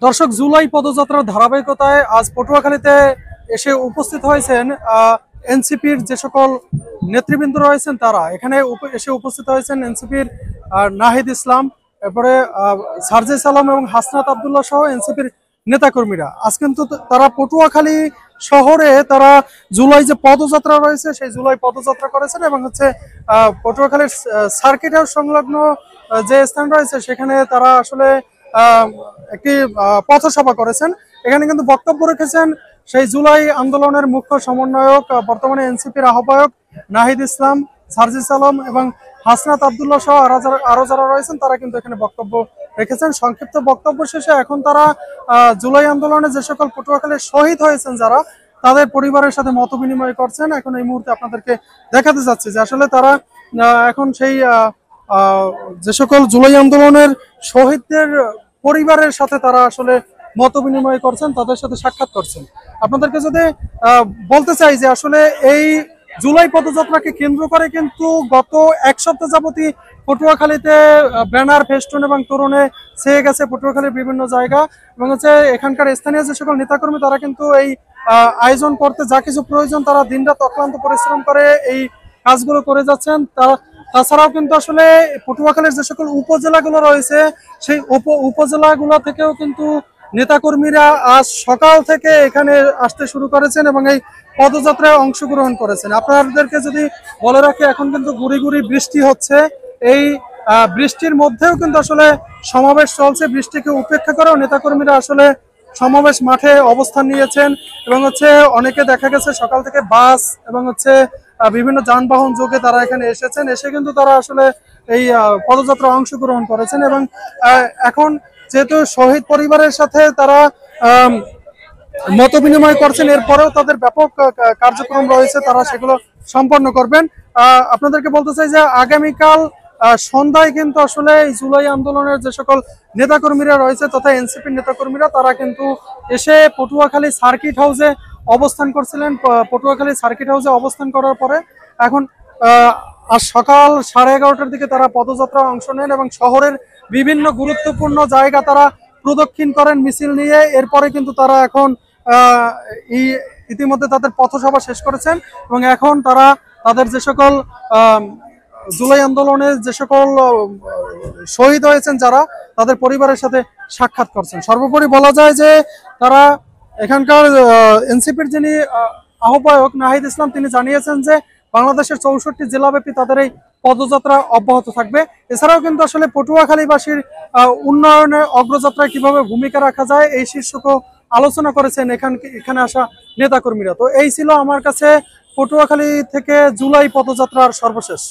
দর্শক, জুলাই পদযাত্রার ধারাবাহিকতায় আজ পটুয়াখালীতে এসে উপস্থিত হয়েছেন এনসিপির যে সকল নেতৃবৃন্দ রয়েছেন তারা। এখানে এসে উপস্থিত হয়েছেন এনসিপির নাহিদ ইসলাম, এরপরে সার্জিস আলম এবং হাসনাত আবদুল্লাহ সহ এনসিপির নেতাকর্মীরা। আজ কিন্তু তারা পটুয়াখালী শহরে তারা জুলাই যে পদযাত্রা রয়েছে সেই জুলাই পদযাত্রা করেছেন এবং পটুয়াখালীর সার্কিট হাউস সংলগ্ন যে স্থান রয়েছে সেখানে তারা আসলে একটি পথসভা করেছেন। এখানে কিন্তু বক্তব্য রেখেছেন সেই জুলাই আন্দোলনের মুখ্য সমন্বয়ক, বর্তমানে এনসিপির আহ্বায়ক নাহিদ ইসলাম, সার্জিস আলম এবং হাসনাত আবদুল্লাহ সহ আরো যারা রয়েছেন তারা কিন্তু এখানে বক্তব্য রেখেছেন। সংক্ষিপ্ত বক্তব্য শেষে এখন তারা জুলাই আন্দোলনে যে সকল পটুয়াখালীর শহীদ হয়েছেন যারা, তাদের পরিবারের সাথে মত বিনিময় করছেন। এখন এই মুহূর্তে আপনাদেরকে দেখাতে যাচ্ছে যে আসলে তারা এখন সেই যে সকল জুলাই আন্দোলনের শহীদদের পরিবারের সাথে তারা আসলে মত বিনিময় করছেন, তাদের সাথে সাক্ষাৎ করছেন। আপনাদেরকে যদি বলতে চাই যে আসলে এই জুলাই পদযাত্রাকে কেন্দ্র করে কিন্তু গত এক সপ্তাহ যাবতই পটুয়াখালীতে ব্যানার, ফেস্টুন এবং তোরণে ছেয়ে গেছে পটুয়াখালীর বিভিন্ন জায়গা। এবং এখানকার স্থানীয় যে সকল নেতাকর্মী তারা কিন্তু এই আয়োজন করতে যা কিছু প্রয়োজন তারা দিনরাত অক্লান্ত পরিশ্রম করে এই কাজগুলো করে যাচ্ছেন। তাছাড়াও কিন্তু আসলে পটুয়াখালীর যে সকল উপজেলাগুলো রয়েছে সেই উপজেলাগুলো থেকেও কিন্তু নেতাকর্মীরা আজ সকাল থেকে এখানে আসতে শুরু করেছেন এবং এই পদযাত্রায় অংশগ্রহণ করেছেন। আপনাদেরকে যদি বলে রাখি, এখন কিন্তু গুড়ি গুড়ি বৃষ্টি হচ্ছে। এই বৃষ্টির মধ্যেও কিন্তু আসলে সমাবেশ চলছে। বৃষ্টিকে উপেক্ষা করেও নেতাকর্মীরা আসলে সমাবেশ মাঠে অবস্থান নিয়েছেন এবং অনেকে দেখা গেছে সকাল থেকে বাস এবং বিভিন্ন যানবাহন যোগে তারা এখানে এসেছেন। এসে কিন্তু তারা আসলে এই পদযাত্রায় অংশগ্রহণ করেছেন এবং এখন যেহেতু শহীদ পরিবারের সাথে তারা মত বিনিময় করছেন, এরপরেও তাদের ব্যাপক কার্যক্রম রয়েছে, তারা সেগুলো সম্পন্ন করবেন। আপনাদেরকে বলতে চাই যে আগামীকাল সন্ধ্যায় কিন্তু আসলে এই জুলাই আন্দোলনের যে সকল নেতাকর্মীরা রয়েছে তথা এনসিপির নেতাকর্মীরা তারা কিন্তু এসে পটুয়াখালী সার্কিট হাউসে অবস্থান করছিলেন। পটুয়াখালী সার্কিট হাউসে অবস্থান করার পরে এখন আজ সকাল 11:30টার দিকে তারা পদযাত্রায় অংশ নেন এবং শহরের বিভিন্ন গুরুত্বপূর্ণ জায়গা তারা প্রদক্ষিণ করেন মিছিল নিয়ে। এরপরে কিন্তু তারা এখন ইতিমধ্যে তাদের পথসভা শেষ করেছেন এবং এখন তারা তাদের যে সকল জুলাই আন্দোলনে যে সকল শহীদ হয়েছেন যারা, তাদের পরিবারের সাথে সাক্ষাৎ করছেন। সর্বোপরি বলা যায় যে তারা এখানকার এনসিপির যিনি আহ্বায়ক নাহিদ ইসলাম তিনি জানিয়েছেন যে বাংলাদেশের 64 জেলাব্যাপী তাদের এই পদযাত্রা অব্যাহত থাকবে। এছাড়াও কিন্তু আসলে পটুয়াখালীবাসীর উন্নয়নে অগ্রযাত্রায় কিভাবে ভূমিকা রাখা যায় এই শীর্ষকও আলোচনা করেছেন এখানে আসা নেতাকর্মীরা। তো এই ছিল আমার কাছে পটুয়াখালী থেকে জুলাই পদযাত্রার সর্বশেষ।